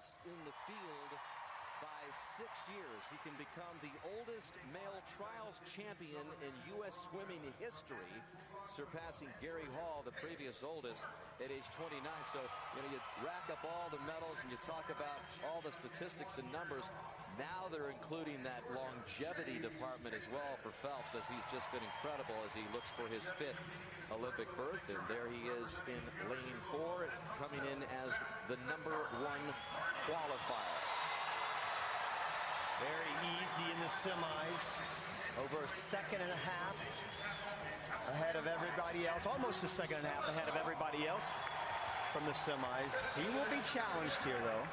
fastest in the field by 6 years. He can become the oldest male trials champion in U.S. swimming history, surpassing Gary Hall, the previous oldest, at age 29. So, you rack up all the medals and you talk about all the statistics and numbers. Now they're including that longevity department as well for Phelps, as he's just been incredible as he looks for his 5th Olympic berth. And there he is in lane 4, coming in as the #1 qualifier. Very easy in the semis. Over a second and a half ahead of everybody else. Almost a second and a half ahead of everybody else from the semis. He will be challenged here, though.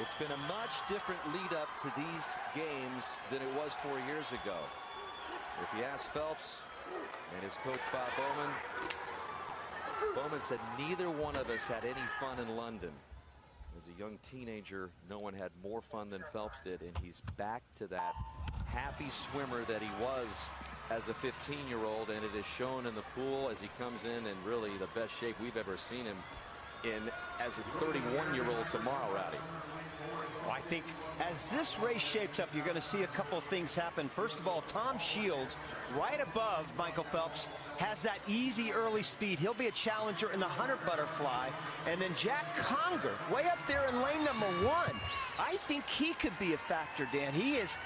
It's been a much different lead up to these games than it was 4 years ago. If you ask Phelps and his coach Bob Bowman said neither one of us had any fun in London. As a young teenager, no one had more fun than Phelps did, and he's back to that happy swimmer that he was as a 15-year-old, and it is shown in the pool as he comes in really the best shape we've ever seen him in as a 31-year-old tomorrow, Rowdy. Well, I think as this race shapes up, you're going to see a couple of things happen. First of all, Tom Shields, right above Michael Phelps, has that easy early speed. He'll be a challenger in the 100 butterfly. And then Jack Conger, way up there in lane #1. I think he could be a factor, Dan. He is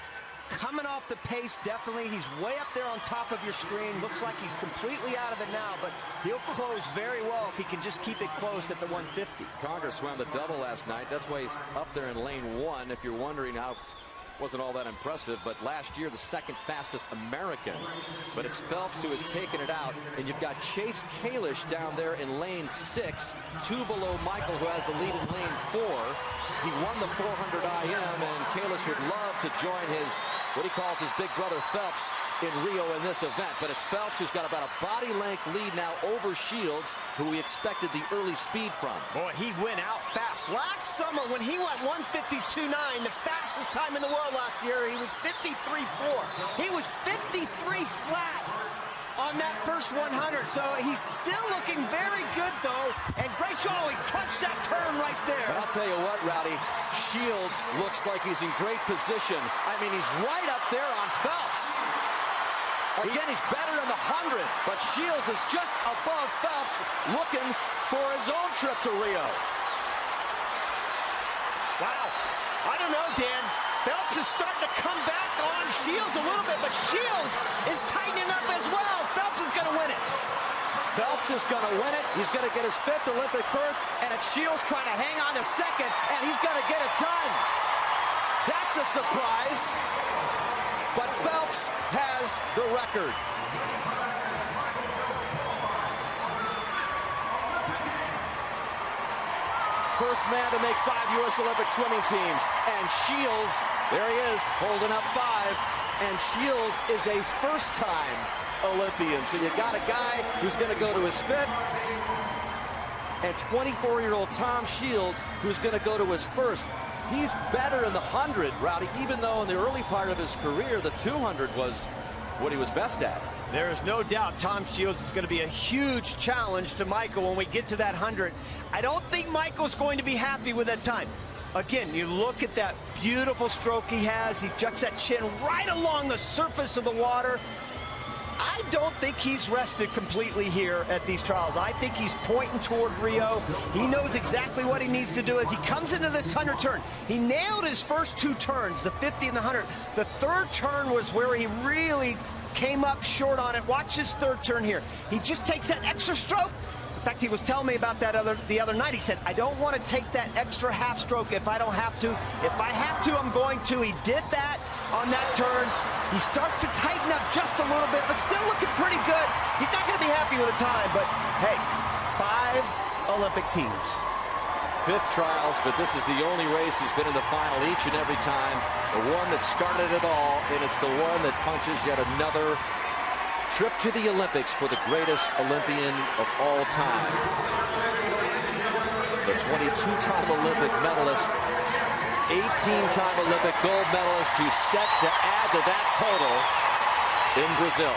coming off the pace, definitely. He's way up there on top of your screen. Looks like he's completely out of it now, but he'll close very well if he can just keep it close at the 150. Conger swam the double last night. That's why he's up there in lane 1. If you're wondering how, wasn't all that impressive, but last year the 2nd fastest American. But it's Phelps who has taken it out, and you've got Chase Kalish down there in lane 6, 2 below Michael, who has the lead in lane 4. He won the 400 IM, and Kalish would love to join his, what he calls his big brother Phelps, in Rio in this event. But it's Phelps who's got about a body length lead now over Shields, who we expected the early speed from. Boy, he went out fast. Last summer when he went 1:52.9, the fastest time in the world last year, he was 53.4. He was 53 flat on that first 100, so he's still looking very good, though. And great show, he touched that turn right there. But I'll tell you what, Rowdy, Shields looks like he's in great position. I mean, he's right up there on Phelps. Again, he's better in the 100, but Shields is just above Phelps, looking for his own trip to Rio. Wow. I don't know, Dan. Phelps is starting to come back on Shields a little bit, but Shields is tightening up as well. Phelps is going to win it. Phelps is going to win it. He's going to get his 5th Olympic berth, and it's Shields trying to hang on to 2nd, and he's going to get it done. That's a surprise. But Phelps has the record. First man to make 5 U.S. Olympic swimming teams. And Shields, there he is, holding up 5. And Shields is a first-time Olympian. So you got a guy who's going to go to his 5th. And 24-year-old Tom Shields, who's going to go to his 1st. He's better in the 100, Rowdy, even though in the early part of his career, the 200 was what he was best at. There is no doubt Tom Shields is going to be a huge challenge to Michael when we get to that 100. I don't think Michael's going to be happy with that time. Again, you look at that beautiful stroke he has. He juts that chin right along the surface of the water. I don't think he's rested completely here at these trials. I think he's pointing toward Rio. He knows exactly what he needs to do as he comes into this 100 turn. He nailed his first 2 turns, the 50 and the 100. The 3rd turn was where he really came up short on it. Watch this 3rd turn here. He just takes that extra stroke. In fact, he was telling me about that the other night. He said, I don't want to take that extra half stroke if I don't have to. If I have to, I'm going to. He did that on that turn. He starts to tighten up just a little bit, but still looking pretty good. He's not going to be happy with the time, but hey, 5 Olympic teams. 5th trials, but this is the only race he's been in the final each and every time. The one that started it all, and it's the one that punches yet another trip to the Olympics for the greatest Olympian of all time. The 22-time Olympic medalist, 18-time Olympic gold medalist, who's set to add to that total in Brazil.